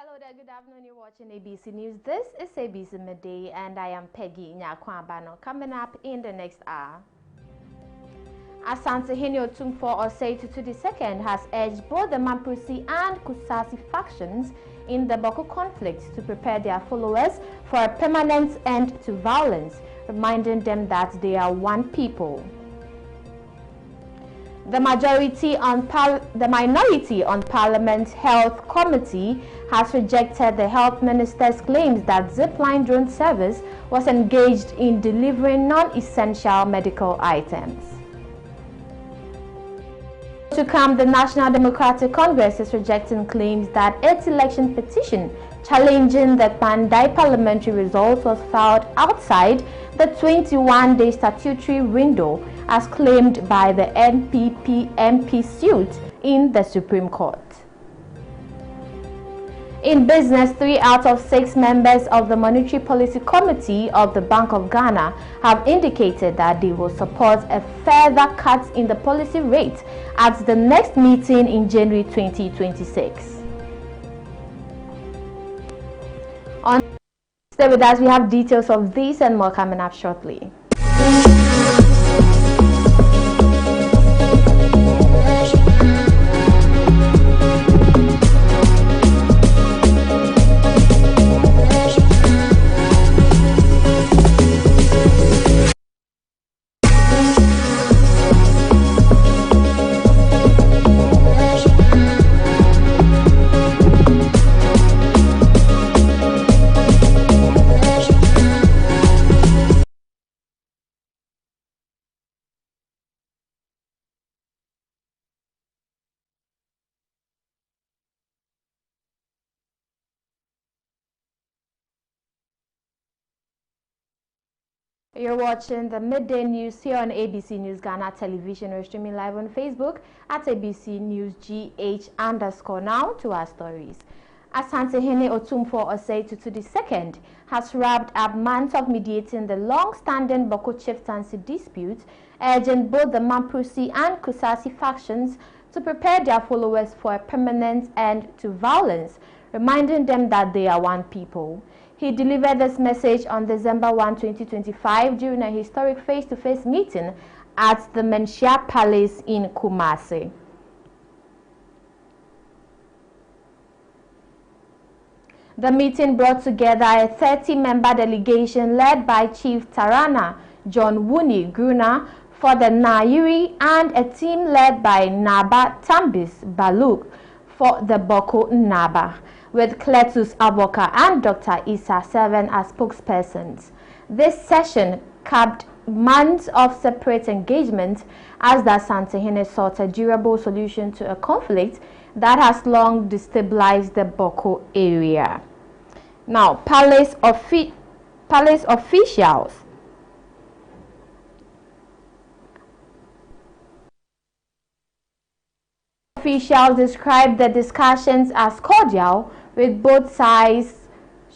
Hello there, good afternoon. You're watching ABC News. This is ABC Midday, and I am Peggy Nyakwambano. Coming up in the next hour. Asante Henry Otumfuo Osei Tutu II has urged both the Mamprasi and Kusasi factions in the Boko conflict to prepare their followers for a permanent end to violence, reminding them that they are one people. The Minority on Parliament's Health Committee has rejected the Health Minister's claims that Zipline drone service was engaged in delivering non-essential medical items. To come, the National Democratic Congress is rejecting claims that its election petition challenging the Midday parliamentary results was filed outside the 21-day statutory window as claimed by the NPP MP suit in the Supreme Court. In business, 3 out of 6 members of the Monetary Policy Committee of the Bank of Ghana have indicated that they will support a further cut in the policy rate at the next meeting in January 2026. Stay with us, we have details of this and more coming up shortly. You're watching the Midday News here on ABC News Ghana Television. We're streaming live on Facebook at ABC News GH_. Now to our stories. Asante Henry Otumfuo Osei Tutu II has wrapped up months of mediating the long-standing Boko chieftaincy dispute, urging both the Mamprasi and Kusasi factions to prepare their followers for a permanent end to violence, reminding them that they are one people. He delivered this message on December 1, 2025 during a historic face-to-face meeting at the Menchia Palace in Kumasi. The meeting brought together a 30-member delegation led by Chief Tarana John Wuni Gruna for the Nairi and a team led by Naba Tambis Baluk for the Boko Naba, with Cletus Aboka and Dr. Issa serving as spokespersons. This session capped months of separate engagement as the Asante Henry sought a durable solution to a conflict that has long destabilized the Boko area. Now, palace officials described the discussions as cordial, with both sides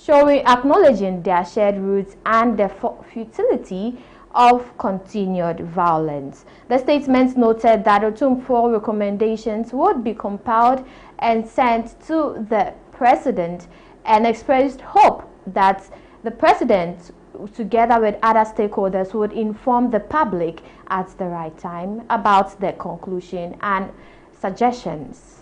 acknowledging their shared roots and the futility of continued violence. The statement noted that Otumfuo recommendations would be compiled and sent to the president and expressed hope that the president, together with other stakeholders, would inform the public at the right time about the conclusion and suggestions.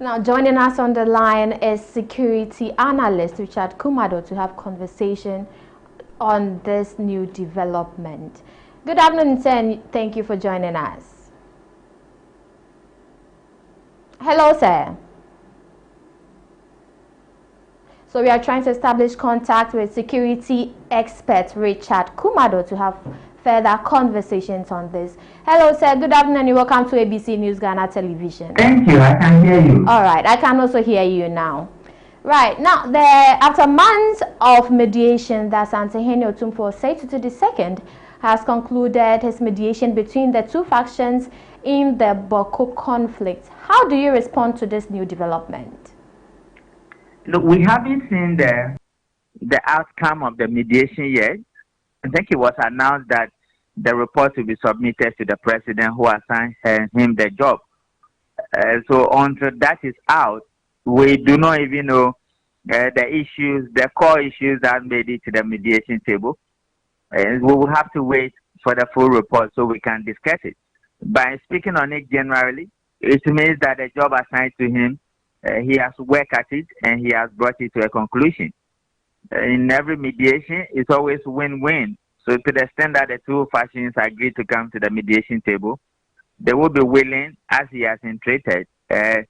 Now, joining us on the line is security analyst Richard Kumado to have conversation on this new development. Good afternoon, sir, and thank you for joining us. Hello, sir. So we are trying to establish contact with security expert Richard Kumado to have further conversations on this. Hello, sir. Good afternoon and welcome to ABC News Ghana Television. Thank you. I can hear you. All right. I can also hear you now. Right. Now, after months of mediation that Santehene Otumfuo Osei-Tutu II has concluded his mediation between the two factions in the Boko conflict. How do you respond to this new development? Look, we haven't seen the outcome of the mediation yet. I think it was announced that the report will be submitted to the president who assigned him the job. So until that is out, we do not even know the core issues that made it to the mediation table. We will have to wait for the full report so we can discuss it. By speaking on it generally, it means that the job assigned to him, he has worked at it and he has brought it to a conclusion. In every mediation, it's always win-win. So to the extent that the two factions agree to come to the mediation table, they will be willing, as he has entreated, to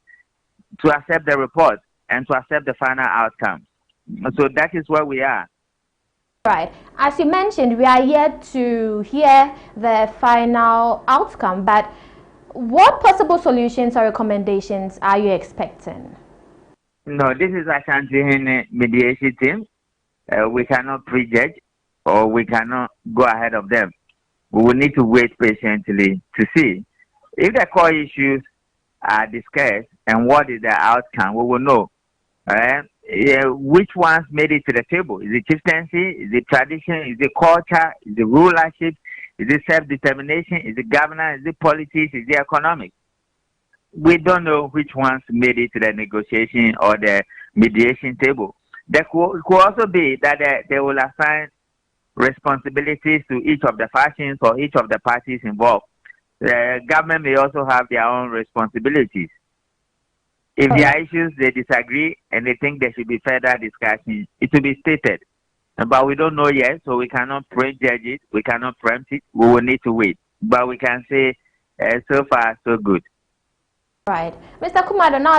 accept the report and to accept the final outcome. So that is where we are. Right. As you mentioned, we are yet to hear the final outcome, but what possible solutions or recommendations are you expecting? No, this is Ashanti mediation team. We cannot prejudge or we cannot go ahead of them. We will need to wait patiently to see. If the core issues are discussed and what is the outcome, we will know. Which ones made it to the table? Is it chieftaincy? Is it tradition? Is it culture? Is it rulership? Is it self-determination? Is it governance? Is it politics? Is it economics? We don't know which ones made it to the negotiation or the mediation table. There could also be that they will assign responsibilities to each of the factions or each of the parties involved. The government may also have their own responsibilities. If there are issues they disagree and they think there should be further discussion, it will be stated. But we don't know yet, so we cannot prejudge it. We cannot preempt it. We will need to wait. But we can say so far, so good. Right. Mr. Kumado, now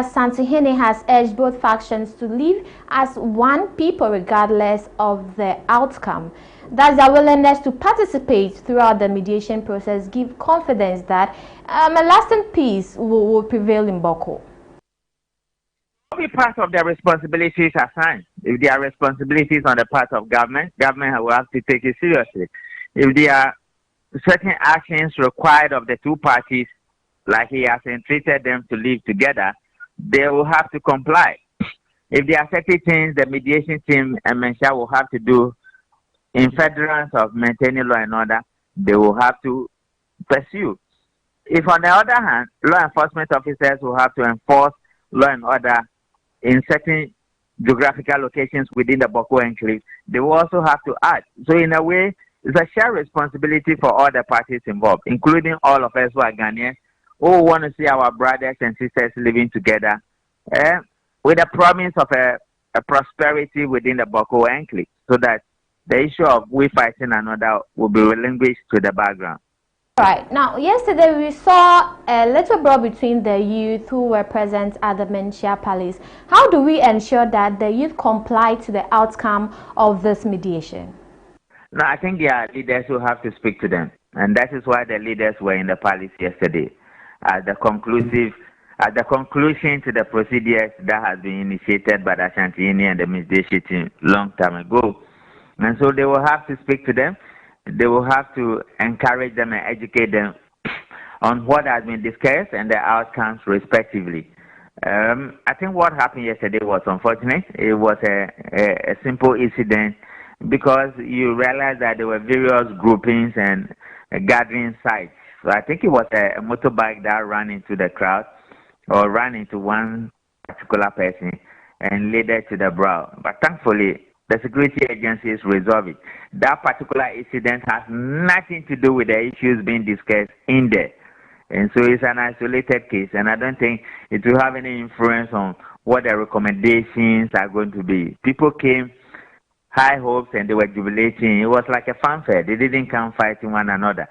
Santehene has urged both factions to live as one people regardless of the outcome. Does their willingness to participate throughout the mediation process give confidence that a lasting peace will prevail in Boko? It will be part of their responsibilities assigned. If there are responsibilities on the part of government will have to take it seriously. If there are certain actions required of the two parties, like he has entreated them to live together, they will have to comply. If there are certain things the mediation team and Mensha will have to do in furtherance of maintaining law and order, they will have to pursue. If on the other hand, law enforcement officers will have to enforce law and order in certain geographical locations within the Boko enclave, they will also have to act. So in a way, it's a shared responsibility for all the parties involved, including all of us who are Ghanaians, who want to see our brothers and sisters living together with a promise of a prosperity within the Boko enclave, so that the issue of we fighting another will be relinquished to the background. Right. Now, yesterday we saw a little brawl between the youth who were present at the Menchia Palace. How do we ensure that the youth comply to the outcome of this mediation? No, I think there are leaders who have to speak to them, and that is why the leaders were in the palace yesterday. At the conclusion to the procedures that has been initiated by the Ashanti and the Midday team long time ago. And so they will have to speak to them. They will have to encourage them and educate them on what has been discussed and the outcomes respectively. I think what happened yesterday was unfortunate. It was a simple incident because you realize that there were various groupings and gathering sites. So I think it was a motorbike that ran into the crowd or ran into one particular person and led it to the brow. But thankfully, the security agencies resolved it. That particular incident has nothing to do with the issues being discussed in there. And so it's an isolated case, and I don't think it will have any influence on what the recommendations are going to be. People came high hopes and they were jubilating. It was like a fanfare. They didn't come fighting one another.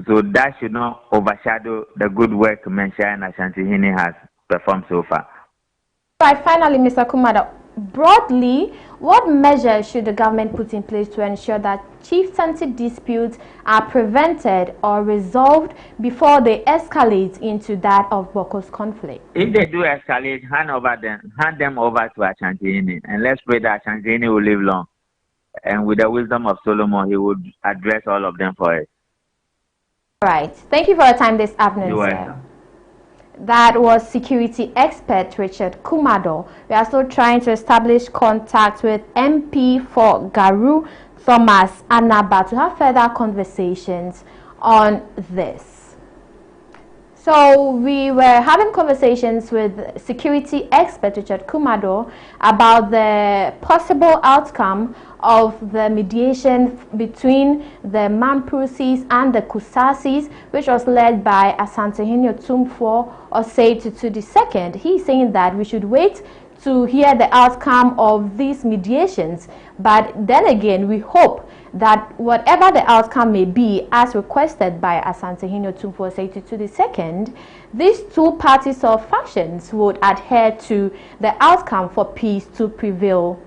So that should not overshadow the good work Mensah and Ashanti has performed so far. Right, finally, Mr. Kumada, broadly, what measures should the government put in place to ensure that chieftaincy disputes are prevented or resolved before they escalate into that of Boko's conflict? If they do escalate, hand them over to Ashanti, and let's pray that Ashanti will live long. And with the wisdom of Solomon, he would address all of them for it. All right. Thank you for your time this afternoon, You're sir. welcome. That was security expert Richard Kumado. We are still trying to establish contact with MP for Garu, Thomas Anaba, to have further conversations on this. So we were having conversations with security expert Richard Kumado about the possible outcome of the mediation between the Mampusis and the Kusasis, which was led by Asantehene Otumfuo Osei Tutu II. He's saying that we should wait to hear the outcome of these mediations, but then again we hope that whatever the outcome may be, as requested by Asantehene Otumfuo Osei Tutu II, these two parties or factions would adhere to the outcome for peace to prevail.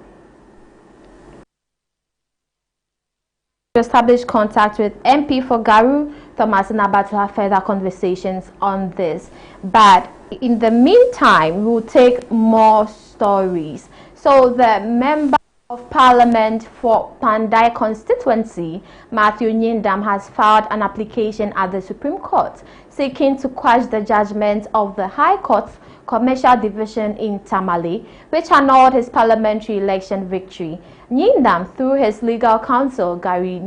Establish contact with MP for Garu, Thomas Anaba, to have further conversations on this. But in the meantime, we'll take more stories. So the member of Parliament for Pandai constituency, Matthew Nyindam, has filed an application at the Supreme Court seeking to quash the judgment of the High Court's Commercial Division in Tamale, which annulled his parliamentary election victory. Nyindam, through his legal counsel, Gary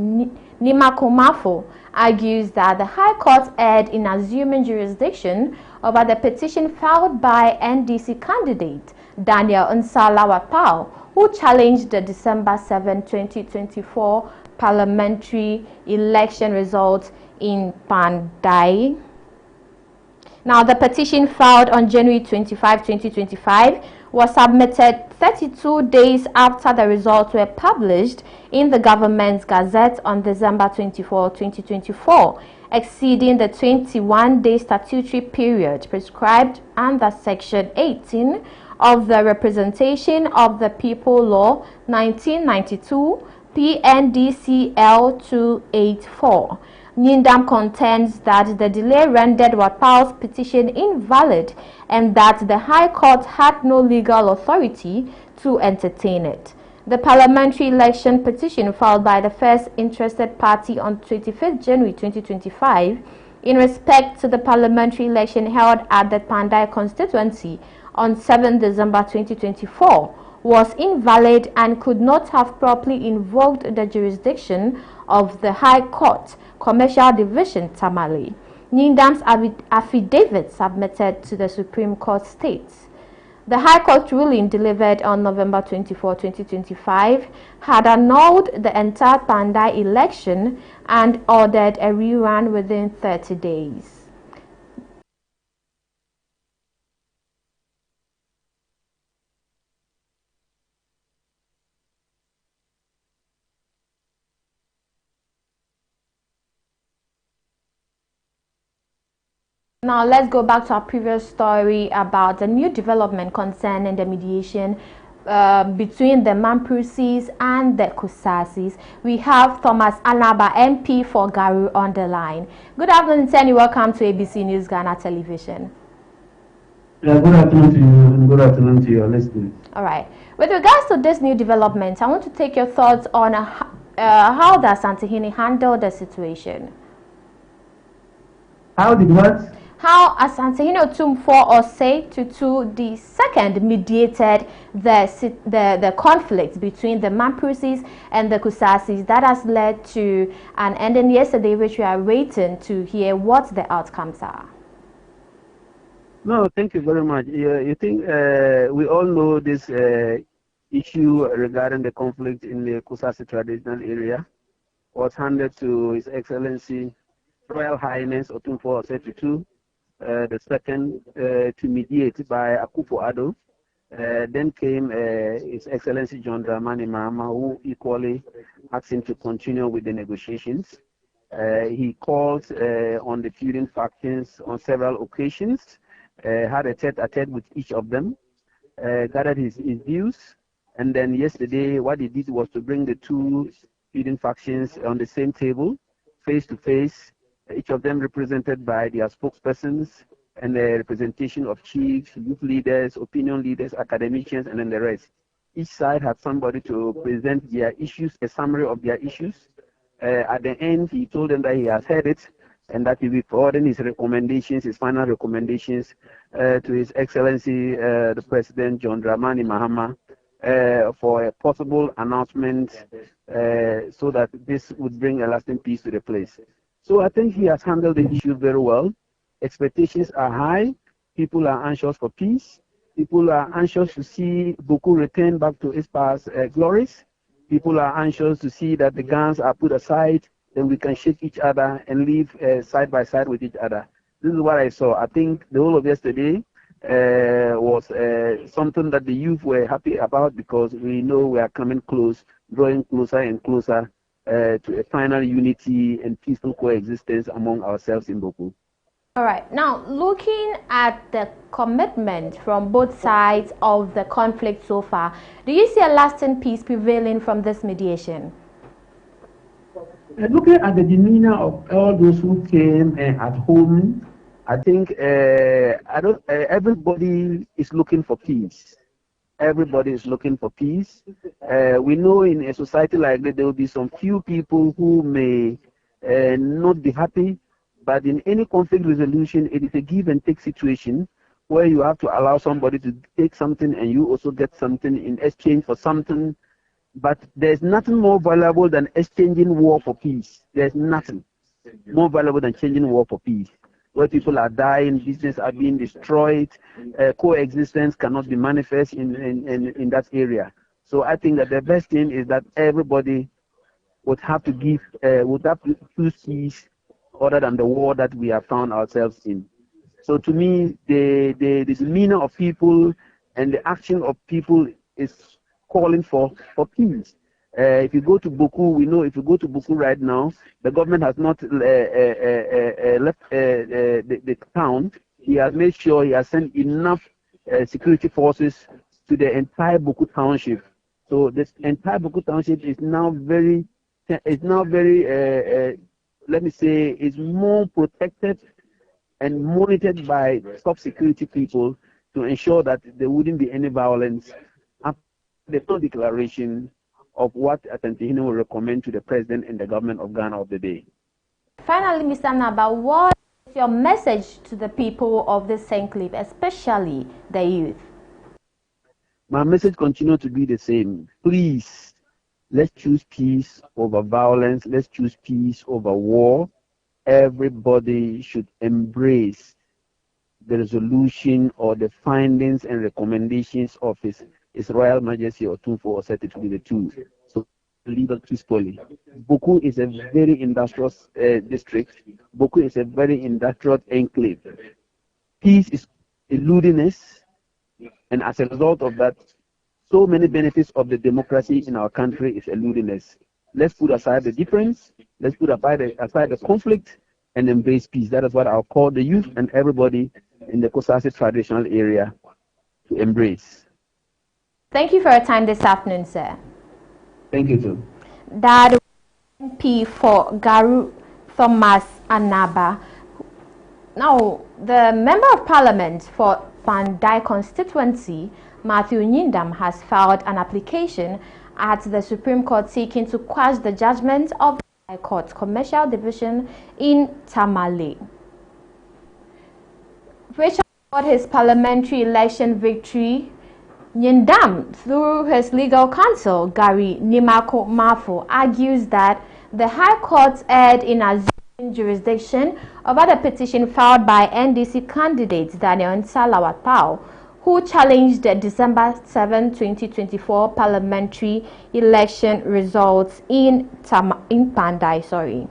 Nimakomafo, argues that the High Court erred in assuming jurisdiction over the petition filed by NDC candidate Daniel Nsala-Wapao, who challenged the December 7, 2024 parliamentary election results in Pandai. Now, the petition filed on January 25, 2025 was submitted 32 days after the results were published in the government's gazette on December 24, 2024, exceeding the 21-day statutory period prescribed under Section 18 of the Representation of the People Law 1992 PNDCL 284. Nyindam contends that the delay rendered Wapao's petition invalid and that the High Court had no legal authority to entertain it. The parliamentary election petition filed by the first interested party on 25th January 2025 in respect to the parliamentary election held at the Pandai constituency on 7 December 2024 was invalid and could not have properly invoked the jurisdiction of the High Court Commercial Division Tamale. Nyindam's affidavit submitted to the Supreme Court states the High Court ruling delivered on November 24, 2025 had annulled the entire Pandai election and ordered a rerun within 30 days. Now let's go back to our previous story about the new development concerning the mediation between the Mampusis and the Kusasis. We have Thomas Anaba, MP for Garu, on the line. Good afternoon, Tenny. Welcome to ABC News Ghana Television. Yeah, good afternoon to you and good afternoon to your listeners. All right. With regards to this new development, I want to take your thoughts on how does Asantehene handle the situation? How did what? How Asantehene Otumfuo Osei Tutu II mediated the conflict between the Mampusis and the Kusasis that has led to an ending yesterday, which we are waiting to hear what the outcomes are. No, thank you very much. You think we all know this issue regarding the conflict in the Kusasi traditional area was handed to His Excellency Royal Highness Otumfuo Osei Tutu the second to mediate by Akufo-Addo. Then came His Excellency John Dramani Mahama, who equally asked him to continue with the negotiations. He called on the feuding factions on several occasions, had a tete-a-tete with each of them, gathered his views, and then yesterday what he did was to bring the two feuding factions on the same table, face to face, each of them represented by their spokespersons and the representation of chiefs, youth leaders, opinion leaders, academicians, and then the rest. Each side had somebody to present their issues, a summary of their issues. At the end, he told them that he has heard it and that he will be forwarding his recommendations, his final recommendations, to His Excellency the President John Dramani Mahama for a possible announcement so that this would bring a lasting peace to the place. So I think he has handled the issue very well. Expectations are high. People are anxious for peace. People are anxious to see Boku return back to its past glories. People are anxious to see that the guns are put aside, then we can shake each other and live side by side with each other. This is what I saw. I think the whole of yesterday was something that the youth were happy about, because we know we are coming close, drawing closer and closer to a final unity and peaceful coexistence among ourselves in Boku. All right. Now, looking at the commitment from both sides of the conflict so far, do you see a lasting peace prevailing from this mediation? Looking at the demeanor of all those who came at home, I think everybody is looking for peace. Everybody is looking for peace. We know in a society like that there will be some few people who may not be happy, but in any conflict resolution, it is a give and take situation where you have to allow somebody to take something and you also get something in exchange for something. But there's nothing more valuable than exchanging war for peace. There's nothing more valuable than changing war for peace. Where people are dying, businesses are being destroyed, coexistence cannot be manifest in that area. So I think that the best thing is that everybody would have to give, would have to choose peace other than the war that we have found ourselves in. So to me, the demeanor of people and the action of people is calling for peace. If you go to Boku, we know if you go to Boku right now, the government has not left the town. He has made sure he has sent enough security forces to the entire Boku township. So this entire Boku township is now very, let me say, is more protected and monitored by top security people to ensure that there wouldn't be any violence after the full declaration of what Asante will recommend to the President and the government of Ghana of the day. Finally, Mr. Naba, what is your message to the people of this enclave, especially the youth? My message continues to be the same. Please, let's choose peace over violence. Let's choose peace over war. Everybody should embrace the resolution or the findings and recommendations of His Royal Majesty Otunfo Oseti to be the two. So legal peacefully. Boku is a very industrious district. Boku is a very industrial enclave. Peace is eluding us, and as a result of that, so many benefits of the democracy in our country is eluding us. Let's put aside the difference. Let's put aside the conflict and embrace peace. That is what I'll call the youth and everybody in the Kosase traditional area to embrace. Thank you for your time this afternoon, sir. Thank you, too. That MP for Garu Thomas Anaba. Now, the Member of Parliament for Midday constituency, Matthew Nyindam, has filed an application at the Supreme Court seeking to quash the judgment of the High Court Commercial Division in Tamale, which got his parliamentary election victory. Nyindam, through his legal counsel, Gary Nimako Mafo, argues that the High Court erred in assuming jurisdiction over the petition filed by NDC candidate Daniel Nsalawatpao, who challenged the December 7, 2024 parliamentary election results in Midday.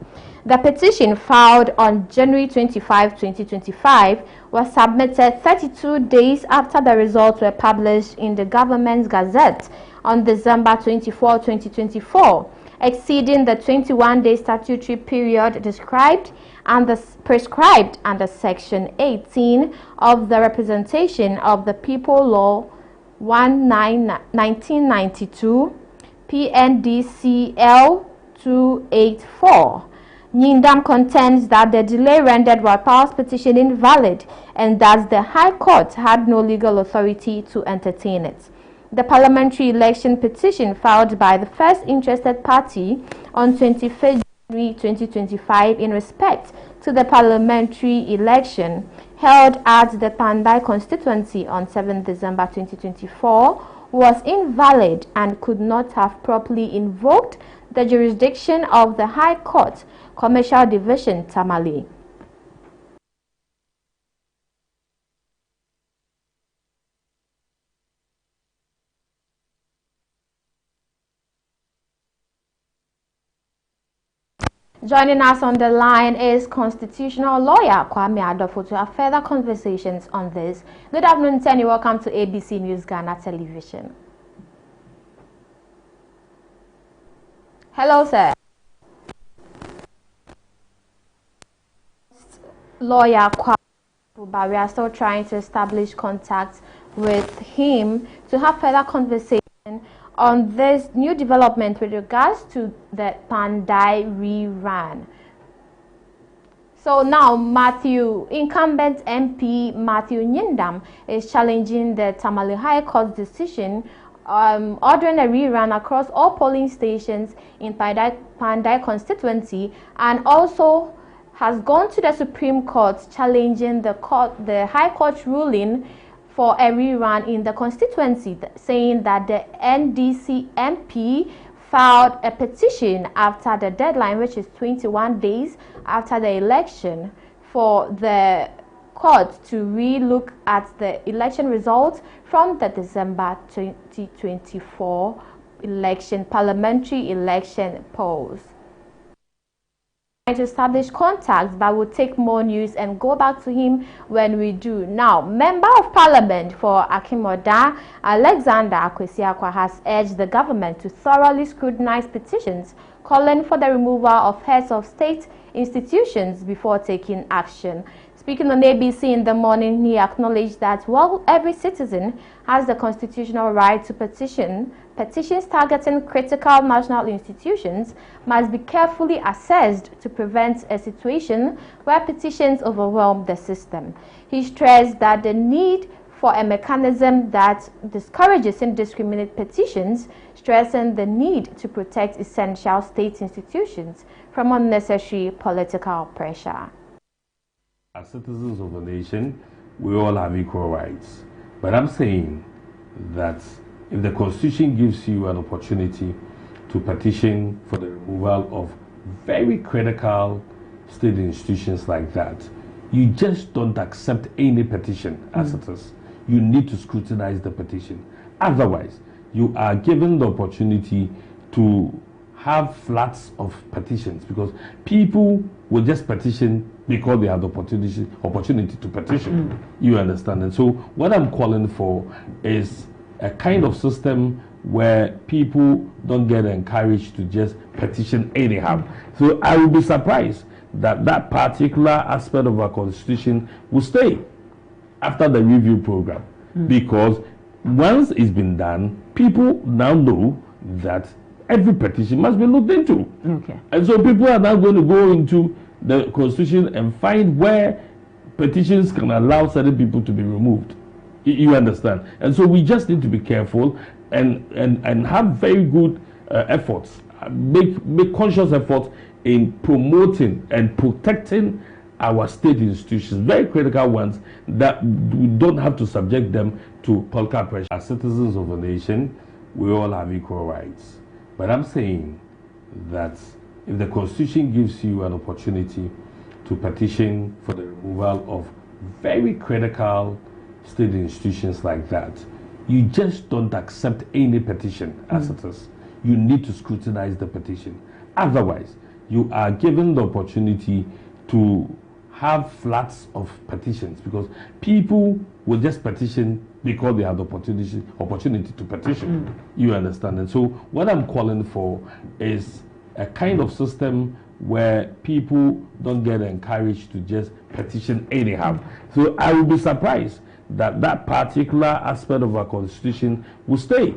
The petition, filed on January 25, 2025, was submitted 32 days after the results were published in the government's gazette on December 24, 2024, exceeding the 21-day statutory period prescribed under Section 18 of the Representation of the People Law 1992, PNDCL 284. Nyindam contends that the delay rendered Wapal's petition invalid and that the High Court had no legal authority to entertain it. The parliamentary election petition filed by the first interested party on 25th January 2025 in respect to the parliamentary election held at the Pandai constituency on 7 December 2024 was invalid and could not have properly invoked the jurisdiction of the High Court, Commercial Division, Tamale. Joining us on the line is constitutional lawyer Kwame Adolfo to have further conversations on this. Good afternoon, Tenny. Welcome to ABC News Ghana Television. Hello, sir. Lawyer Kwame, but we are still trying to establish contact with him to have further conversation on this new development with regards to the Pandai rerun. So now incumbent MP Matthew Nyindam is challenging the Tamale High Court's decision ordering a rerun across all polling stations in Pandai constituency, and also has gone to the Supreme Court challenging the High Court's ruling for a rerun in the constituency, saying that the NDC MP filed a petition after the deadline, which is 21 days after the election, for the court to re-look at the election results from the December 2024 parliamentary election polls. To establish contacts, but we'll take more news and go back to him when we do. Now, Member of Parliament for Akimoda, Alexander Akwesiakwa, has urged the government to thoroughly scrutinize petitions calling for the removal of heads of state institutions before taking action. Speaking on ABC in the morning, he acknowledged that while every citizen has the constitutional right to petition, petitions targeting critical national institutions must be carefully assessed to prevent a situation where petitions overwhelm the system. He stressed that the need for a mechanism that discourages indiscriminate petitions, stressing the need to protect essential state institutions from unnecessary political pressure. As citizens of a nation, we all have equal rights. But I'm saying that if the Constitution gives you an opportunity to petition for the removal of very critical state institutions like that, you just don't accept any petition as it is. You need to scrutinize the petition. Otherwise, you are given the opportunity to have floods of petitions, because people will just petition because they have the opportunity to petition. You understand? And so what I'm calling for is a kind of system where people don't get encouraged to just petition anyhow. So I will be surprised that that particular aspect of our constitution will stay after the review program, because once it's been done, people now know that every petition must be looked into. Okay. And so people are now going to go into the constitution and find where petitions can allow certain people to be removed. You understand? And so we just need to be careful and have very good efforts, make conscious efforts in promoting and protecting our state institutions, very critical ones, that we don't have to subject them to political pressure. As citizens of a nation, we all have equal rights. But I'm saying that if the Constitution gives you an opportunity to petition for the removal of very critical state institutions like that, you just don't accept any petition as it is. You need to scrutinize the petition. Otherwise, you are given the opportunity to have floods of petitions, because people will just petition because they have the opportunity to petition. You understand? And so what I'm calling for is a kind of system where people don't get encouraged to just petition anyhow. So I will be surprised that that particular aspect of our constitution will stay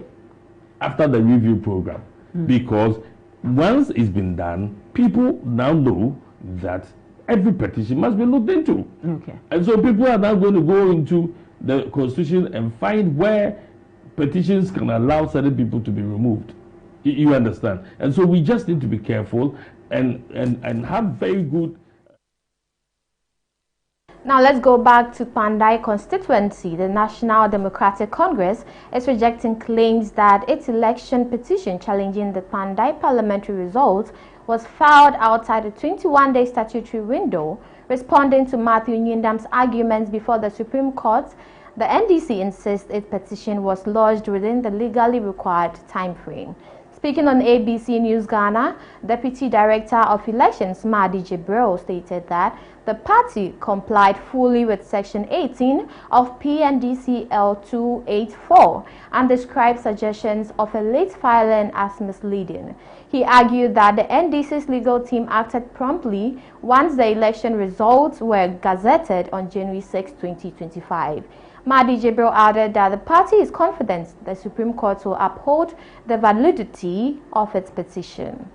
after the review program, because once it's been done, people now know that every petition must be looked into. Okay. And so people are now going to go into the constitution and find where petitions can allow certain people to be removed. You understand? And so we just need to be careful and have very good. Now let's go back to Pandai constituency. The National Democratic Congress is rejecting claims that its election petition challenging the Pandai parliamentary results was filed outside the 21-day statutory window. Responding to Matthew Nyindam's arguments before the Supreme Court, the NDC insists its petition was lodged within the legally required time frame. Speaking on ABC News Ghana, Deputy Director of Elections Madi Jibril stated that the party complied fully with Section 18 of PNDC L284 and described suggestions of a late filing as misleading. He argued that the NDC's legal team acted promptly once the election results were gazetted on January 6, 2025. Madi Jibril added that the party is confident the Supreme Court will uphold the validity of its petition.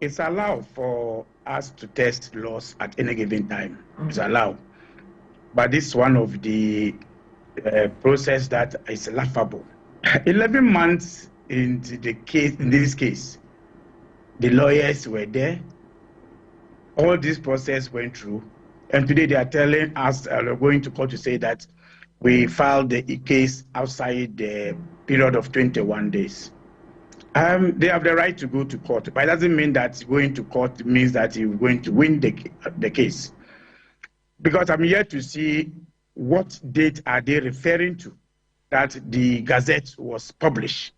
It's allowed for us to test laws at any given time. It's allowed. But this is one of the process that is laughable. 11 months into the case, in this case, the lawyers were there. All this process went through. And today they are telling us, we're going to court to say that we filed the case outside the period of 21 days. They have the right to go to court, but it doesn't mean that going to court means that you're going to win the case. Because I'm here to see what date are they referring to that the Gazette was published.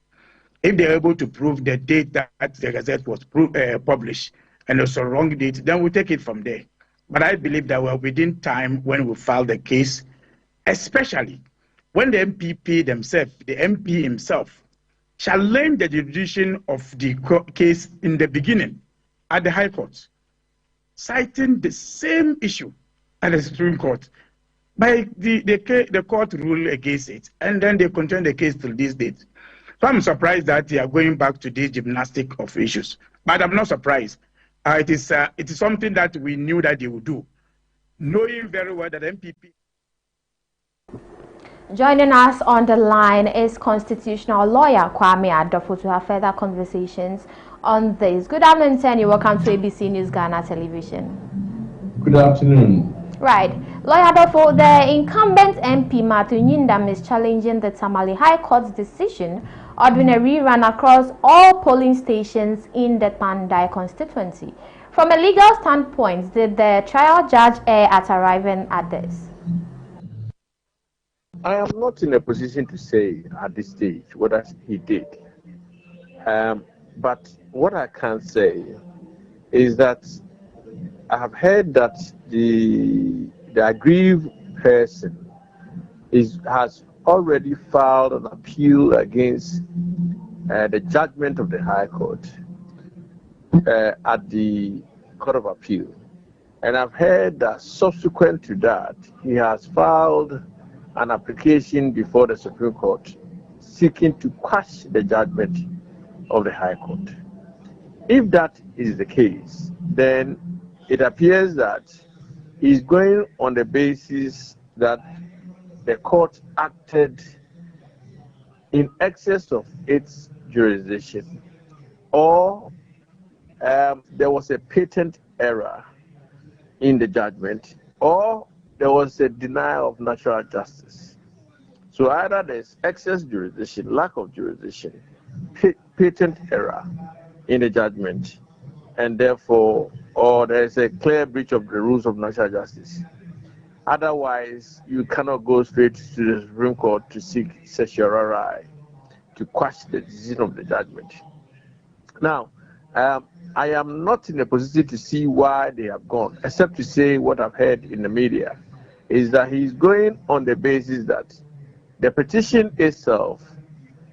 If they're able to prove the date that the Gazette was published and it's a wrong date, then we'll take it from there. But I believe that we're within time when we file the case, especially when the MPP themselves, the MP himself, challenged the decision of the case in the beginning at the High Court, citing the same issue at the Supreme Court. But the court ruled against it, and then they continued the case till this date. So I'm surprised that they are going back to this gymnastic of issues. But I'm not surprised. It is something that we knew that they would do, knowing very well that MPP. Joining us on the line is constitutional lawyer Kwame Adofo to have further conversations on this. Good afternoon, Tenny. Welcome to ABC News Ghana Television. Good afternoon. Right. Lawyer Adofo, the incumbent MP Matthew Nyindam is challenging the Tamale High Court's decision ordering a rerun across all polling stations in the Pandai constituency. From a legal standpoint, did the trial judge err at arriving at this? I am not in a position to say at this stage what he did. But what I can say is that I have heard that the aggrieved person has already filed an appeal against the judgment of the High Court at the Court of Appeal. And I've heard that subsequent to that, he has filed an application before the Supreme Court seeking to quash the judgment of the High Court. If that is the case, then it appears that he's going on the basis that the court acted in excess of its jurisdiction, or there was a patent error in the judgment, or there was a denial of natural justice. So either there's excess jurisdiction, lack of jurisdiction, patent error in the judgment, and therefore, or there's a clear breach of the rules of natural justice. Otherwise, you cannot go straight to the Supreme Court to seek certiorari to quash the decision of the judgment. Now, I am not in a position to see why they have gone, except to say what I've heard in the media is that he's going on the basis that the petition itself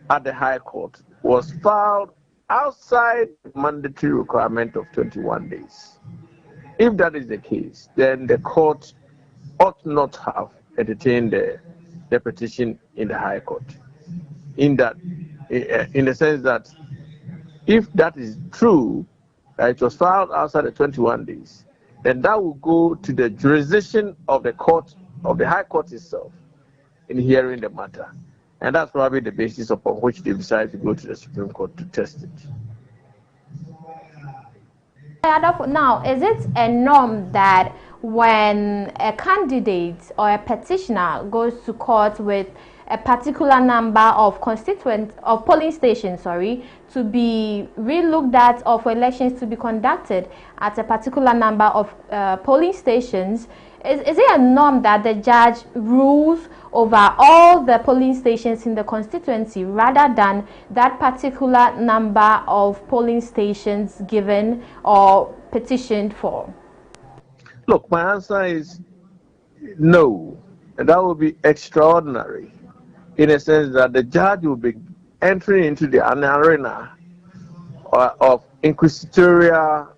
at the High Court was filed outside the mandatory requirement of 21 days. If that is the case, then the court ought not have entertained the petition in the High Court. In the sense that if that is true, it was filed outside the 21 days, then that will go to the jurisdiction of the court, of the High Court itself, in hearing the matter. And that's probably the basis upon which they decide to go to the Supreme Court to test it. Now, is it a norm that when a candidate or a petitioner goes to court with a particular number of polling stations, to be relooked at, or for elections to be conducted at a particular number of polling stations, is it a norm that the judge rules over all the polling stations in the constituency rather than that particular number of polling stations given or petitioned for? Look, my answer is no. And that would be extraordinary, in a sense that the judge will be entering into an arena of inquisitorial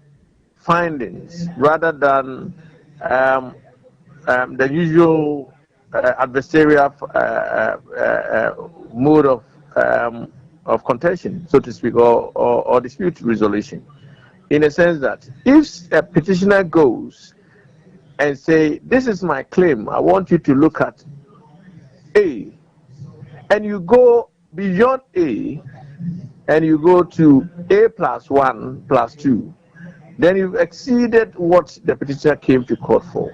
findings rather than the usual adversarial mode of contention, so to speak, or dispute resolution. In a sense that if a petitioner goes and say, this is my claim, I want you to look at A, and you go beyond A, and you go to A plus 1 plus 2, then you've exceeded what the petitioner came to court for.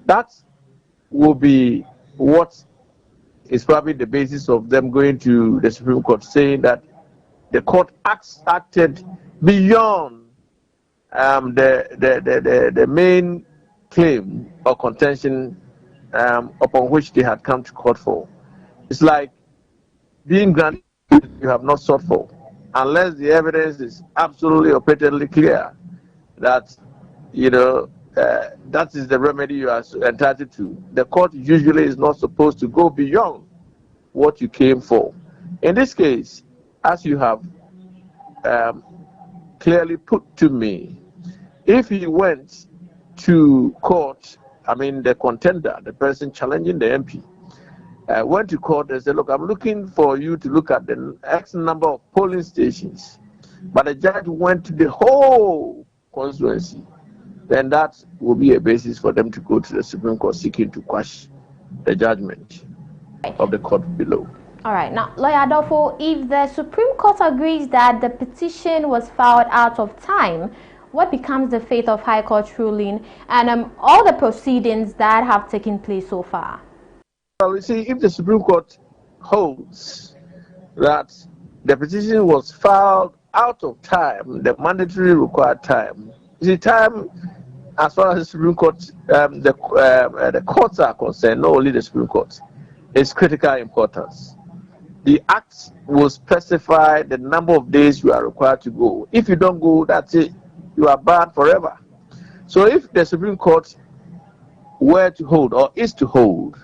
That will be what is probably the basis of them going to the Supreme Court, saying that the court acted beyond the main claim or contention upon which they had come to court for. It's like being granted you have not sought for, unless the evidence is absolutely or patently clear that that is the remedy you are entitled to. The court usually is not supposed to go beyond what you came for. In this case, as you have clearly put to me, if he went to court, the contender, the person challenging the MP, went to court and said, look, I'm looking for you to look at the X number of polling stations, but the judge went to the whole constituency, then that will be a basis for them to go to the Supreme Court seeking to quash the judgment of the court below. All right. Now, Lawyer Adolfo, if the Supreme Court agrees that the petition was filed out of time, what becomes the fate of High Court ruling and all the proceedings that have taken place so far? Well, you see, if the Supreme Court holds that the petition was filed out of time, the mandatory required time, you see, time, as far as the Supreme Court, the courts are concerned, not only the Supreme Court, is critical importance. The Act will specify the number of days you are required to go. If you don't go, that's it. You are barred forever. So if the Supreme Court were to hold, or is to hold,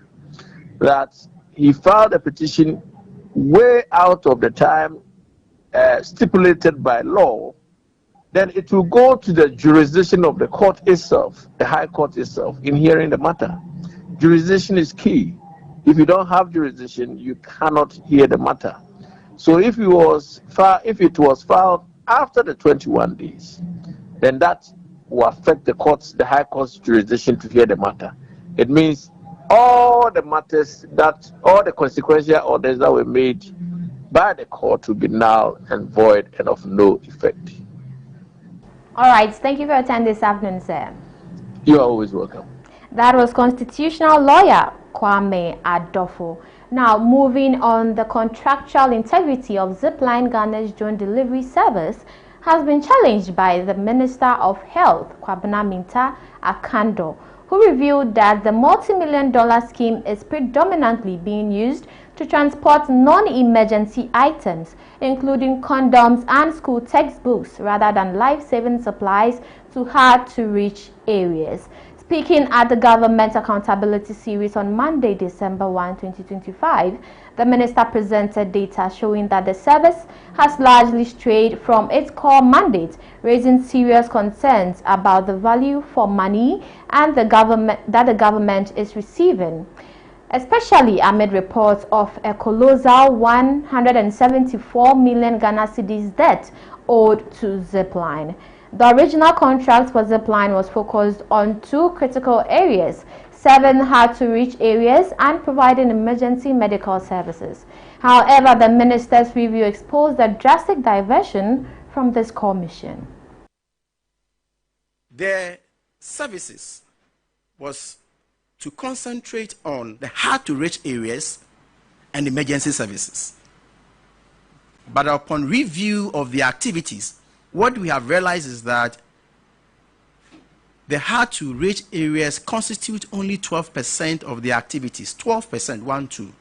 that he filed a petition way out of the time stipulated by law, then it will go to the jurisdiction of the court itself, the High Court itself, in hearing the matter. Jurisdiction is key. If you don't have jurisdiction, you cannot hear the matter. So if it was filed after the 21 days, then that will affect the High Court's jurisdiction to hear the matter. It means all the matters all the consequential orders that were made by the court will be null and void and of no effect. All right. Thank you for your time this afternoon, sir. You are always welcome. That was constitutional lawyer Kwame Adolfo. Now, moving on, the contractual integrity of Zipline Ghana's drone delivery service has been challenged by the Minister of Health, Kwabena Minta Akando, who revealed that the multi-million-dollar scheme is predominantly being used to transport non-emergency items, including condoms and school textbooks, rather than life-saving supplies to hard-to-reach areas. Speaking at the Government Accountability Series on Monday, December 1, 2025, the minister presented data showing that the service has largely strayed from its core mandate, raising serious concerns about the value for money and the government is receiving, especially amid reports of a colossal 174 million Ghana cedis debt owed to Zipline. The original contract for Zipline was focused on two critical areas: 7 hard-to-reach areas and providing emergency medical services. However, the minister's review exposed a drastic diversion from this core mission. Their services was to concentrate on the hard-to-reach areas and emergency services. But upon review of the activities, what we have realized is that the hard-to-reach areas constitute only 12% of the activities, 12%, 1-2.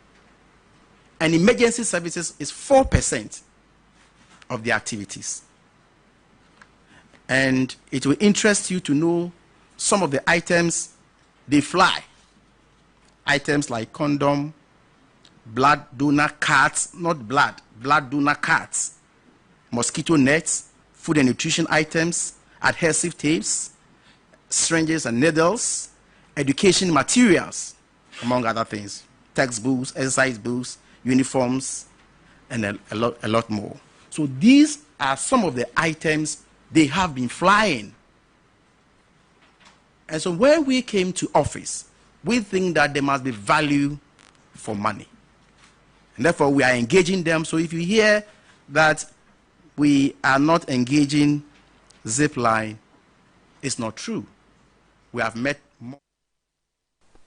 And emergency services is 4% of the activities. And it will interest you to know some of the items they fly. Items like condom, blood donor cards, not blood donor cards, mosquito nets, food and nutrition items, adhesive tapes, syringes and needles, education materials, among other things, textbooks, exercise books, uniforms, and a lot more. So these are some of the items they have been flying. And so when we came to office, we think that there must be value for money. And therefore, we are engaging them. So if you hear that we are not engaging Zipline, it's not true. We have met more.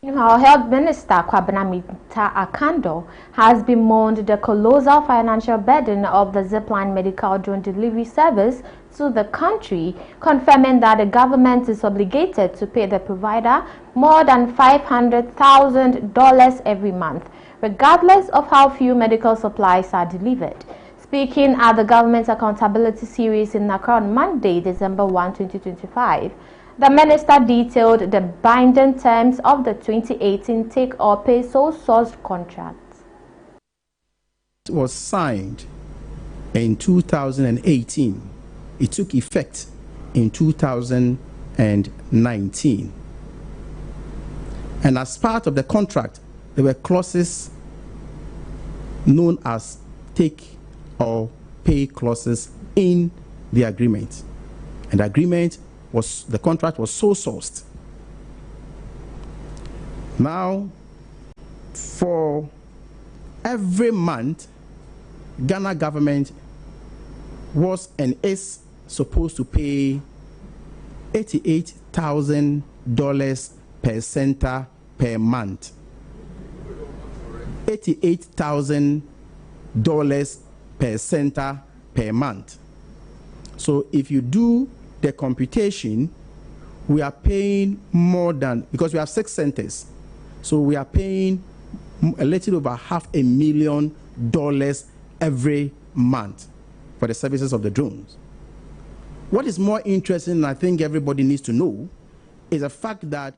Our Health Minister, Kwabena Mita Akando, has bemoaned the colossal financial burden of the Zipline medical drone delivery service to the country, confirming that the government is obligated to pay the provider more than $500,000 every month, regardless of how few medical supplies are delivered. Speaking at the Government Accountability Series in Accra on Monday, December 1, 2025, the minister detailed the binding terms of the 2018 take-or-pay sole-sourced contract. It was signed in 2018. It took effect in 2019. And as part of the contract, there were clauses known as take-or-pay clauses in the agreement. And the contract was sole-sourced. Now, for every month, Ghana government was and is supposed to pay $88,000 per center per month. $88,000 per center per month. So if you do the computation, we are paying more than, because we have 6 centers, so we are paying a little over $500,000 every month for the services of the drones. What is more interesting, and I think everybody needs to know, is the fact that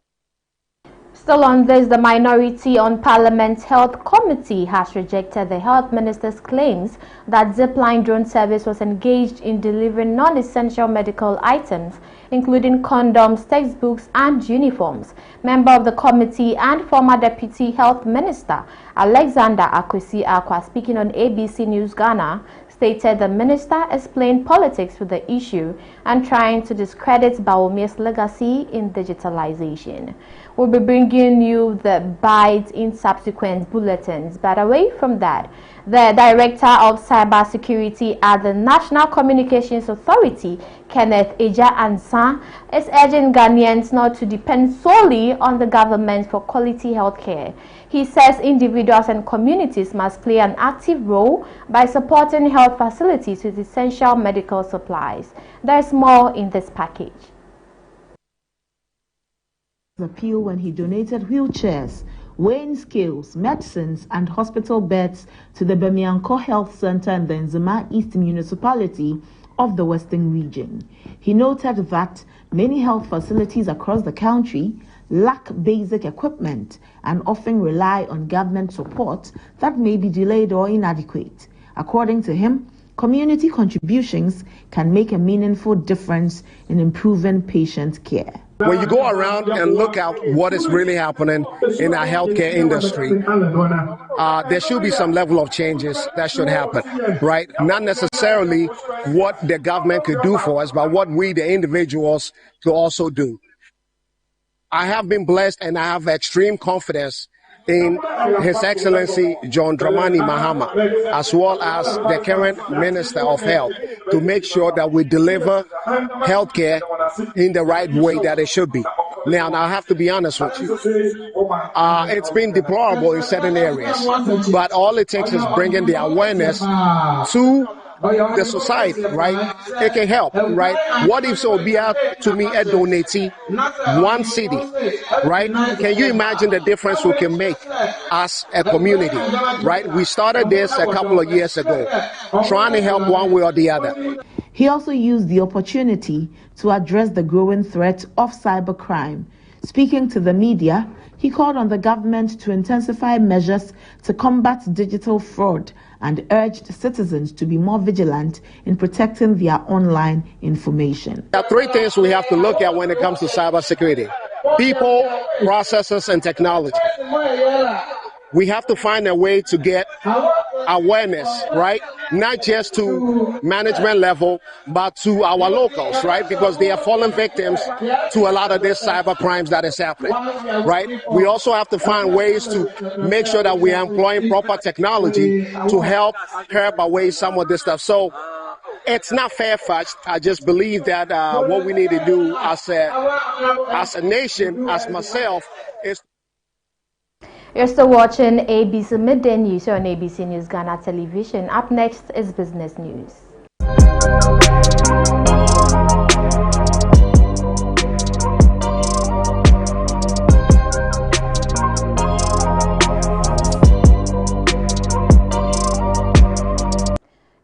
still on this, the Minority on Parliament's Health Committee has rejected the Health Minister's claims that Zipline drone service was engaged in delivering non-essential medical items, including condoms, textbooks, and uniforms. Member of the committee and former Deputy Health Minister Alexander Akwesi Akwa, speaking on ABC News Ghana, stated the minister is playing politics with the issue and trying to discredit Bawomia's legacy in digitalization. We'll be bringing you the bites in subsequent bulletins. But away from that, the Director of Cybersecurity at the National Communications Authority, Kenneth Eja Ansa, is urging Ghanaians not to depend solely on the government for quality health care. He says individuals and communities must play an active role by supporting health facilities with essential medical supplies. There's more in this package. Appeal when he donated wheelchairs weighing scales, medicines, and hospital beds to the Bemianko Health Center in the Nzema East Municipality of the Western Region. He noted that many health facilities across the country lack basic equipment and often rely on government support that may be delayed or inadequate. According to him, community contributions can make a meaningful difference in improving patient care. When you go around and look at what is really happening in our healthcare industry, there should be some level of changes that should happen, right? Not necessarily what the government could do for us, but what we, the individuals, could also do. I have been blessed and I have extreme confidence in His Excellency John Dramani Mahama, as well as the current Minister of Health, to make sure that we deliver healthcare in the right way that it should be. Now, I have to be honest with you. It's been deplorable in certain areas, but all it takes is bringing the awareness to the society, right? It can help, right? What if so be out to me a donating one city, right? Can you imagine the difference we can make as a community, right? We started this a couple of years ago, trying to help one way or the other. He also used the opportunity to address the growing threat of cybercrime. Speaking to the media, he called on the government to intensify measures to combat digital fraud and urged citizens to be more vigilant in protecting their online information. There are three things we have to look at when it comes to cybersecurity: people, processes, and technology. We have to find a way to get awareness, right? Not just to management level, but to our locals, right? Because they are fallen victims to a lot of this cyber crimes that is happening, right? We also have to find ways to make sure that we are employing proper technology to help curb away some of this stuff. So it's not far-fetched. I just believe that what we need to do as a nation, as myself, is... You're still watching ABC Midday News here on ABC News Ghana Television. Up next is business news.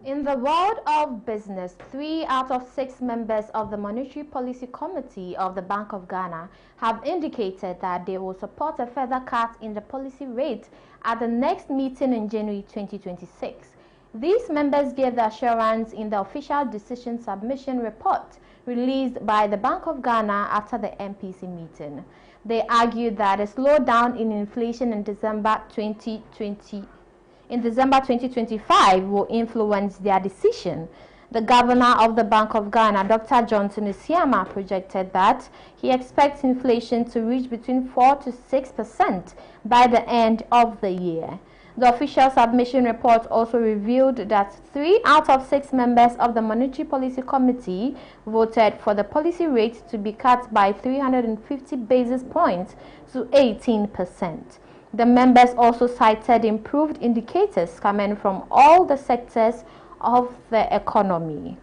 In the world of business, 3 out of 6 members of the Monetary Policy Committee of the Bank of Ghana have indicated that they will support a further cut in the policy rate at the next meeting in January 2026. These members gave the assurance in the official decision submission report released by the Bank of Ghana after the MPC meeting. They argued that a slowdown in inflation in December 2025 will influence their decision. The governor of the Bank of Ghana, Dr. Johnson Isiama, projected that he expects inflation to reach between 4 to 6% by the end of the year. The official submission report also revealed that 3 out of 6 members of the Monetary Policy Committee voted for the policy rate to be cut by 350 basis points to 18%. The members also cited improved indicators coming from all the sectors of the economy.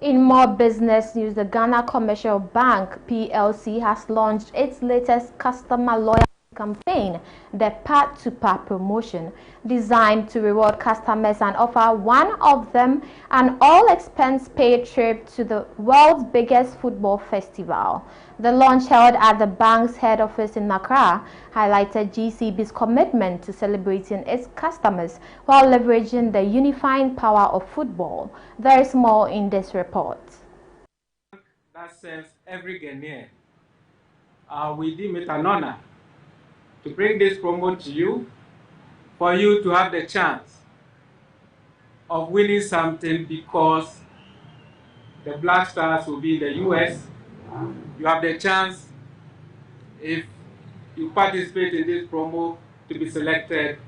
In more business news, the Ghana Commercial Bank PLC has launched its latest customer loyalty campaign, the Part to Part promotion, designed to reward customers and offer one of them an all-expense-paid trip to the world's biggest football festival. The launch, held at the bank's head office in Accra, highlighted GCB's commitment to celebrating its customers while leveraging the unifying power of football. There is more in this report. That serves every Ghanaian. We deem it an honor to bring this promo to you, for you to have the chance of winning something, because the Black Stars will be in the US. You have the chance, if you participate in this promo, to be selected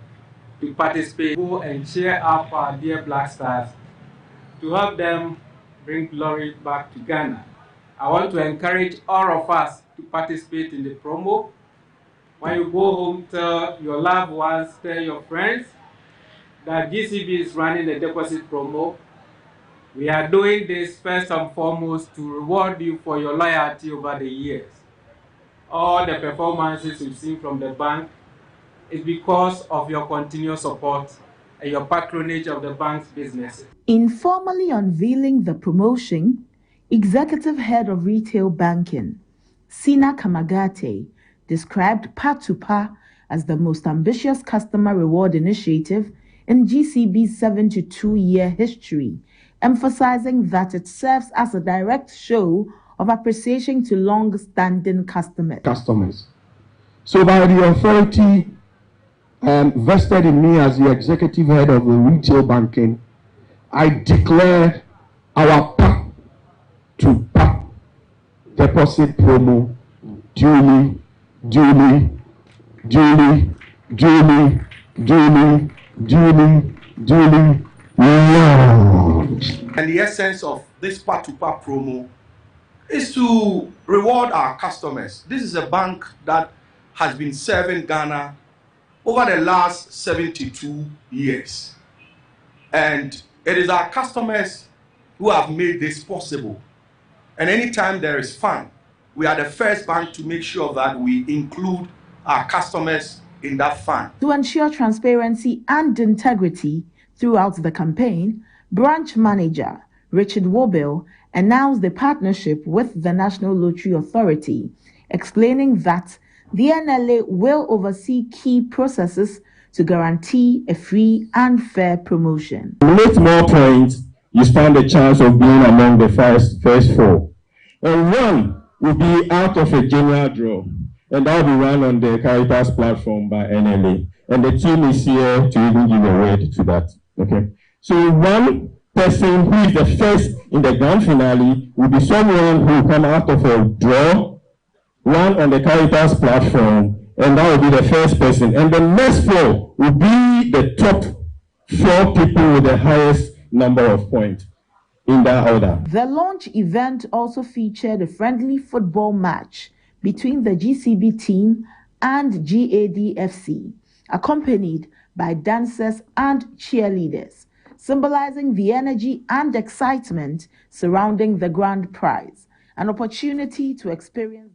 to participate. Go and cheer up our dear Black Stars to help them bring glory back to Ghana. I want to encourage all of us to participate in the promo. When you go home, tell your loved ones, tell your friends that GCB is running the deposit promo. We are doing this first and foremost to reward you for your loyalty over the years. All the performances we've seen from the bank is because of your continuous support and your patronage of the bank's businesses. Informally unveiling the promotion, Executive Head of Retail Banking, Sina Kamagate, described Pa2Pa as the most ambitious customer reward initiative in GCB's 72-year history, emphasizing that it serves as a direct show of appreciation to long-standing customers. So by the authority vested in me as the executive head of the retail banking, I declare our Pa2Pa deposit promo duly launched. And the essence of this Pa2Pa promo is to reward our customers. This is a bank that has been serving Ghana over the last 72 years. And it is our customers who have made this possible. And anytime there is fun, we are the first bank to make sure that we include our customers in that fund. To ensure transparency and integrity throughout the campaign, branch manager Richard Wobel announced the partnership with the National Lottery Authority, explaining that the NLA will oversee key processes to guarantee a free and fair promotion. With more points, you stand a chance of being among the first four. And one will be out of a general draw, and that will be run on the Caritas platform by NLA. And the team is here to even give a word to that. Okay. So one person who is the first in the grand finale will be someone who will come out of a draw, one on the Caritas platform, and that will be the first person. And the next four will be the top 4 people with the highest number of points in that order. The launch event also featured a friendly football match between the GCB team and GADFC, accompanied by dancers and cheerleaders, symbolizing the energy and excitement surrounding the grand prize, an opportunity to experience.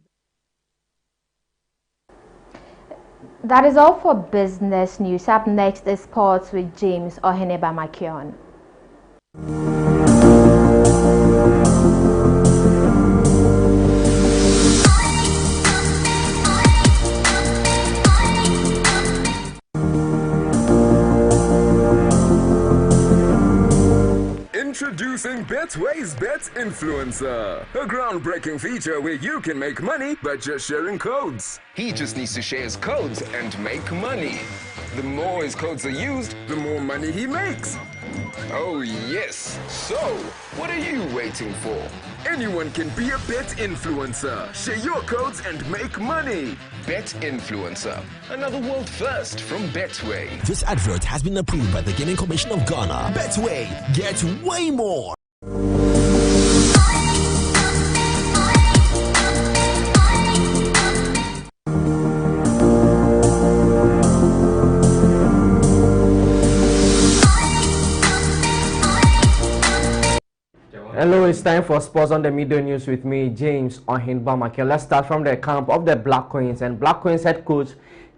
That is all for business news. Up next is sports with James Oheneba-Makion. Introducing Betway's Bet Influencer, a groundbreaking feature where you can make money by just sharing codes. He just needs to share his codes and make money. The more his codes are used, the more money he makes. Oh yes, so what are you waiting for? Anyone can be a bet influencer. Share your codes and make money. Bet Influencer, another world first from Betway. This advert has been approved by the Gaming Commission of Ghana. Betway, get way more. Hello, it's time for sports on the Midday News with me, James Oheneba-Makion. Let's start from the camp of the Black Queens. And Black Queens head coach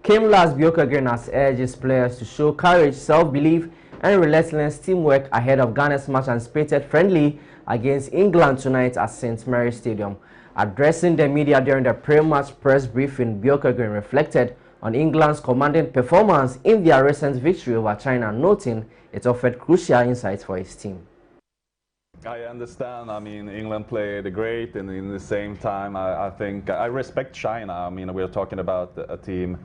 Kim Bioka has urged his players to show courage, self-belief, and relentless teamwork ahead of Ghana's much anticipated friendly against England tonight at St. Mary's Stadium. Addressing the media during the pre-match press briefing, Bioka reflected on England's commanding performance in their recent victory over China, noting it offered crucial insights for his team. I understand. I mean, England played great, and in the same time, I think I respect China. I mean, we're talking about a team,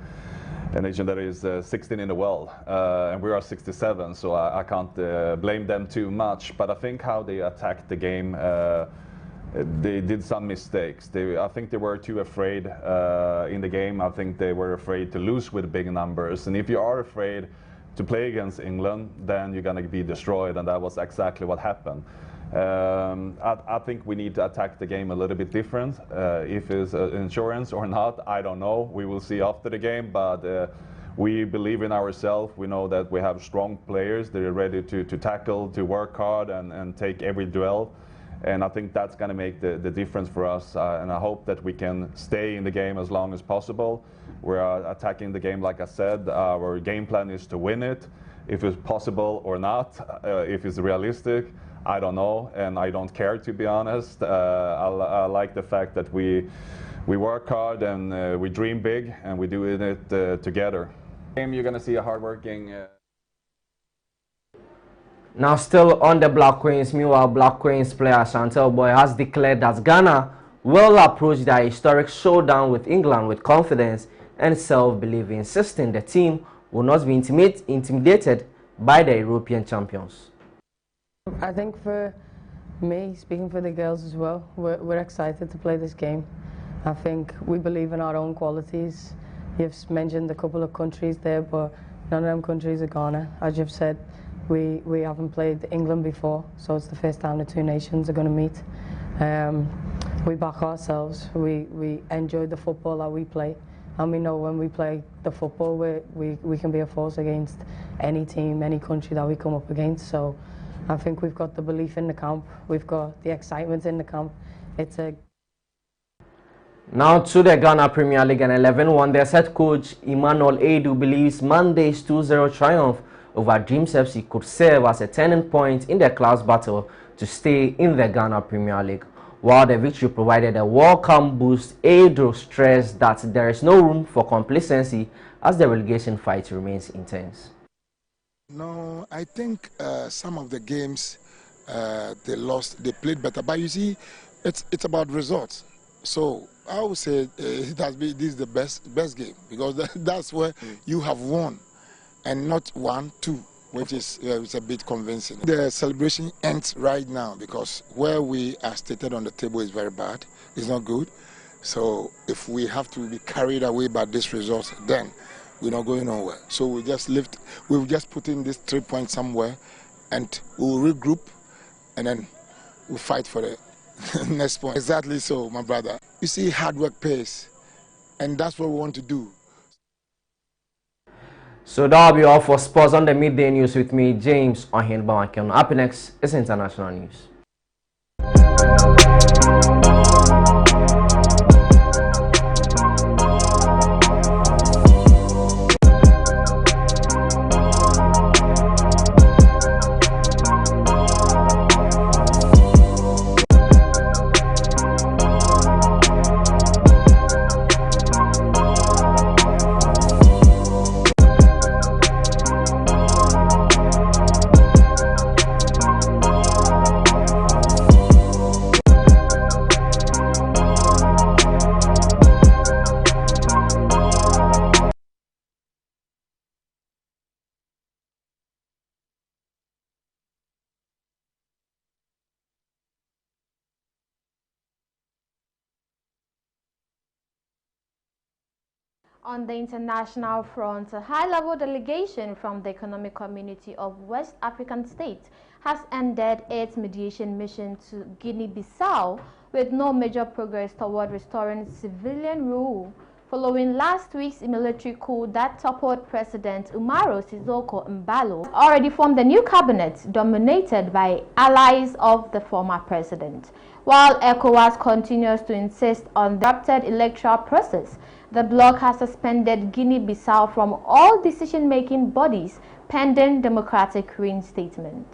a nation that is 16 in the world, and we are 67, so I can't blame them too much. But I think how they attacked the game, they did some mistakes. I think they were too afraid in the game. I think they were afraid to lose with big numbers, and if you are afraid to play against England, then you're going to be destroyed, and that was exactly what happened. I think we need to attack the game a little bit different. If it's insurance or not, I don't know. We will see after the game, but we believe in ourselves. We know that we have strong players. They're ready to tackle, to work hard, and take every duel. And I think that's going to make the difference for us. And I hope that we can stay in the game as long as possible. We're attacking the game, like I said. Our game plan is to win it. If it's possible or not, if it's realistic, I don't know, and I don't care, to be honest. I like the fact that we work hard and we dream big, and we're doing it together. You're going to see a hardworking. Now still on the Black Queens, meanwhile Black Queens player Chantel Boy has declared that Ghana will approach their historic showdown with England with confidence and self-belief, insisting the team will not be intimidated by the European champions. I think for me, speaking for the girls as well, we're excited to play this game. I think we believe in our own qualities. You've mentioned a couple of countries there, but none of them countries are Ghana. As you've said, we haven't played England before, so it's the first time the two nations are going to meet. We back ourselves. We enjoy the football that we play, and we know when we play the football, we can be a force against any team, any country that we come up against. So I think we've got the belief in the camp. We've got the excitement in the camp. Now to the Ghana Premier League, and 11-1, their head coach Emmanuel Edu believes Monday's 2-0 triumph over Dreams FC could serve as a turning point in their class battle to stay in the Ghana Premier League. While the victory provided a welcome boost, Edu stressed that there is no room for complacency as the relegation fight remains intense. No, I think some of the games they lost, they played better, but you see, it's about results. So I would say this is the best game, because that's where you have won and not 1-2, which is it's a bit convincing. The celebration ends right now because where we are stated on the table is very bad. It's not good. So if we have to be carried away by this result, then we're not going nowhere. So we'll just put in this 3 points somewhere, and we'll regroup, and then we'll fight for the next point. Exactly so, my brother. You see, hard work pays, and that's what we want to do. So that'll be all for sports on the Midday News with me, James Ohinbawakem. Up next is international news. On the international front, a high-level delegation from the Economic Community of West African States has ended its mediation mission to Guinea-Bissau with no major progress toward restoring civilian rule following last week's military coup that toppled President Umaro Sissoco Embalo, already formed a new cabinet dominated by allies of the former president. While ECOWAS continues to insist on the corrupted electoral process, the bloc has suspended Guinea-Bissau from all decision-making bodies pending democratic reinstatement.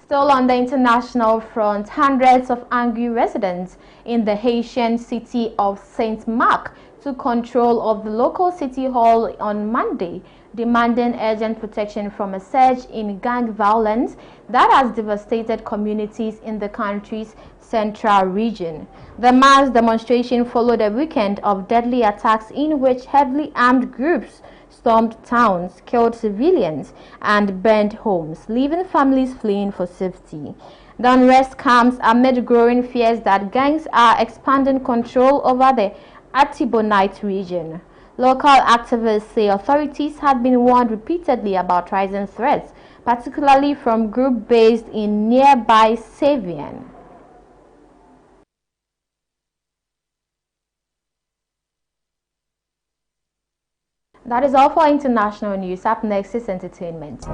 Still on the international front, hundreds of angry residents in the Haitian city of Saint Mark took control of the local city hall on Monday, demanding urgent protection from a surge in gang violence that has devastated communities in the country's central region. The mass demonstration followed a weekend of deadly attacks in which heavily armed groups stormed towns, killed civilians, and burned homes, leaving families fleeing for safety. The unrest comes amid growing fears that gangs are expanding control over the Artibonite region. Local activists say authorities had been warned repeatedly about rising threats, particularly from groups based in nearby Savian. That is all for international news. Up next is entertainment.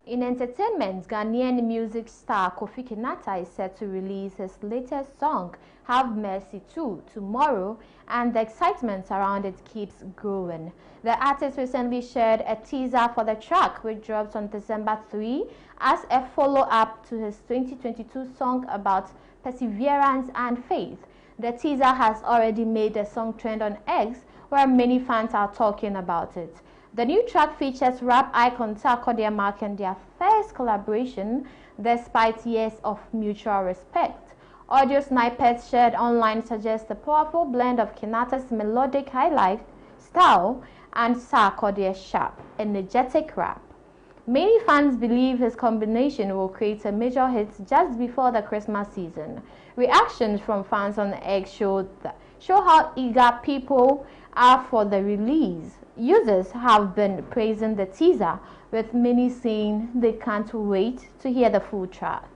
In entertainment, Ghanaian music star Kofi Kinata is set to release his latest song, Have Mercy 2, tomorrow, and the excitement around it keeps growing. The artist recently shared a teaser for the track, which drops on December 3 as a follow-up to his 2022 song about perseverance and faith. The teaser has already made the song trend on X, where many fans are talking about it. The new track features rap icon Sarkodie marking their first collaboration despite years of mutual respect. Audio snippets shared online suggest a powerful blend of Kinata's melodic highlife style and Sarkodie's sharp, energetic rap. Many fans believe his combination will create a major hit just before the Christmas season. Reactions from fans on X show how eager people are for the release. Users have been praising the teaser, with many saying they can't wait to hear the full track.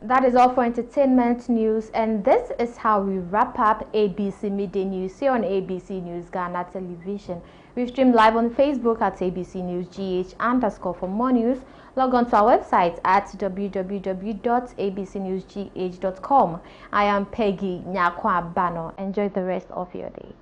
That is all for entertainment news, and this is how we wrap up ABC Midday News here on ABC News Ghana Television. We stream live on Facebook at ABC News GH_. For more news, log on to our website at www.abcnewsgh.com. I am Peggy Nyakwa Bano. Enjoy the rest of your day.